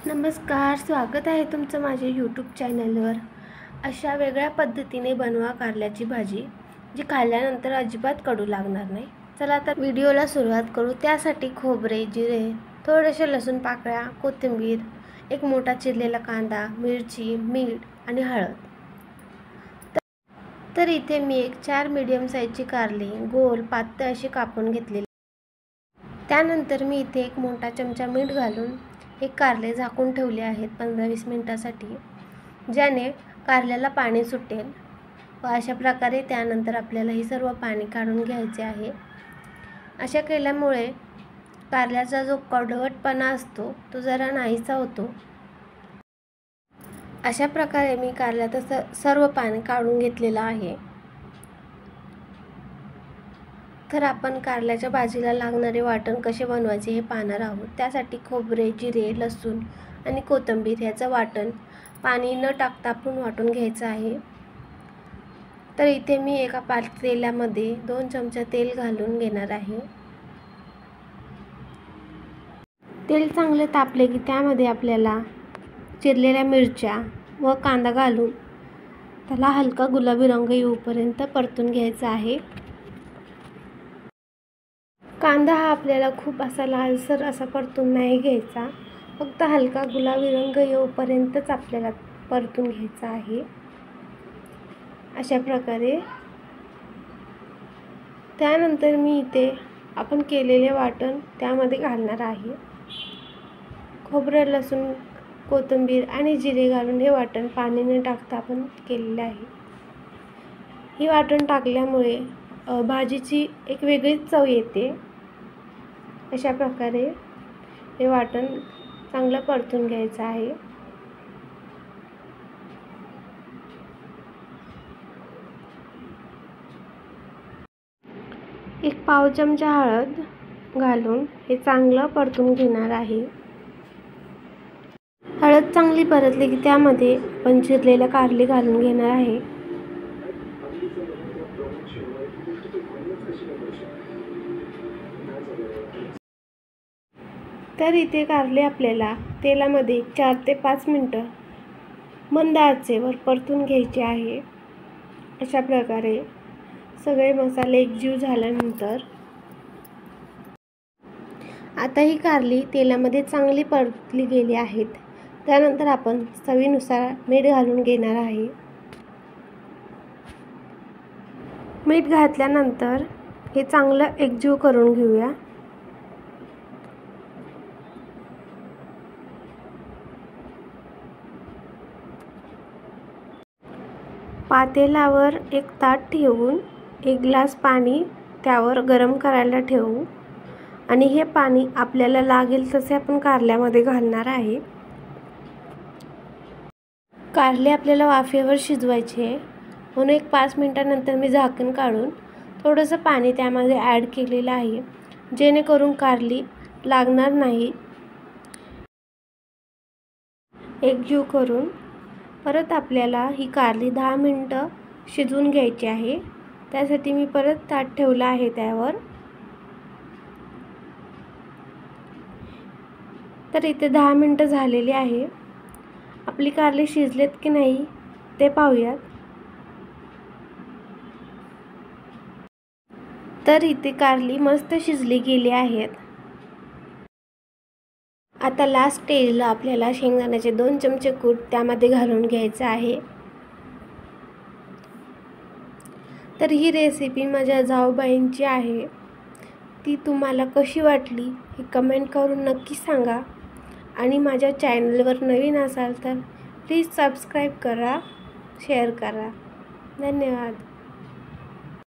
नमस्कार, स्वागत आहे तुमचं माझ्या यूट्यूब चॅनलवर। अशा वेगळ्या पद्धतीने बनवा कारल्याची भाजी, जी खाल्ल्यानंतर अजिबात कडू लागणार नाही। चला तर व्हिडिओला सुरुवात करू। त्यासाठी खोबरे, जिरे, थोडेसे लसूण पाकळ्या, कोथिंबीर, एक मोठा चिरलेला कांदा, मिरची, मीठ आणि हळद। तर इथे मी एक 4 मीडियम साईजची कारली गोल पातळ अशी कापून घेतलेली। त्यानंतर मी इथे एक मोठा चमचा मीठ घालून एक कारले झाकून ठेवले आहेत 15-20 मिनिटांसाठी, ज्याने कारल्याला पाणी सुटेल। व अशा प्रकारे त्यानंतर आपल्याला हे सर्व पाणी काढून घ्यायचे आहे। अशा केल्यामुळे कारल्याचा जो कडवटपणा असतो तो जरा नाहीसा होतो। अशा प्रकारे मी कारल्याचं सर्व पाणी काढून घेतलेलं आहे। तर आपण कारल्याच्या भाजीला लागणारे वाटण कसे बनवायचे हे पाहणार आहोत। त्यासाठी खोबरे, जिरे, लसूण आणि कोथिंबीर याचं वाटण पाणी न टाकता आपण वाटून घ्यायचं आहे। तर इथे मी एका पातेल्यामध्ये 2 चमचे तेल घालून घेणार आहे। तेल चांगले तापले की त्यामध्ये आपल्याला चिरलेल्या मिरच्या व कांदा घालून त्याला हलका गुलाबी रंग येऊपर्यंत परतून घ्यायचा आहे। कांदा हा आपल्याला खूप असा लालसर असा परतून नाही घ्यायचा, फक्त हलका गुलाबी रंग येऊपर्यंतच आपल्याला परतून घ्यायचा आहे। अशा प्रकारे त्यानंतर मी इथे आपण केलेले वाटण त्यामध्ये घालणार आहे। खोबरं, लसूण, कोथिंबीर आणि जिरे घालून हे वाटण पाणी न टाकता आपण केलेले आहे। ही वाटण टाकल्यामुळे भाजीची एक वेगळीच चव येते। अशा प्रकारे हे वाटण चांगलं परतून घ्यायचं आहे। एक पाव चमचा हळद घालून हे चांगलं परतून घेणार आहे। हळद चांगली परतली की त्यामध्ये आपण चिरलेले कारले घालून घेणार आहे। तर इथे कारले आपल्याला तेलामध्ये 4 ते 5 मिनिटं मंद आचेवर परतून घ्यायचे आहे। अशा प्रकारे सगळे मसाले एकजीव झाल्यानंतर आता ही कारली तेलामध्ये चांगली परतली गेली आहेत। त्यानंतर आपण चवीनुसार मीठ घालून घेणार आहे। मीठ घातल्यानंतर हे चांगलं एकजीव करून घेऊया। पातेल्यावर एक ताट ठेवून 1 ग्लास पाणी त्यावर गरम करायला ठेवू आणि हे पाणी आपल्याला लागेल तसे आपण कारल्यामध्ये घालणार आहे। कारले आपल्याला वाफेवर शिजवायचे आहे, म्हणून एक 5 मिनिटांनंतर मी झाकण काढून थोडंसं पाणी त्यामध्ये ॲड केलेलं आहे, जेणेकरून कारली लागणार नाही। एकजीव करून परत आपल्याला ही कारली 10 मिनिटं शिजवून घ्यायची आहे। त्यासाठी मी परत ताट ठेवलं आहे त्यावर। तर इथे 10 मिनिटं झालेली आहे। आपली कारली शिजलेत की नाही ते पाहूयात। तर इथे कारली मस्त शिजली गेली आहेत। आता लास्ट स्टेजला आपल्याला शेंगदाण्याचे 2 चमचे कूट त्यामध्ये घालून घ्यायचं आहे। तर ही रेसिपी माझ्या जाऊबाईंची आहे। ती तुम्हाला कशी वाटली हे कमेंट करून नक्की सांगा आणि माझ्या चॅनलवर नवीन असाल तर प्लीज सबस्क्राईब करा, शेअर करा। धन्यवाद।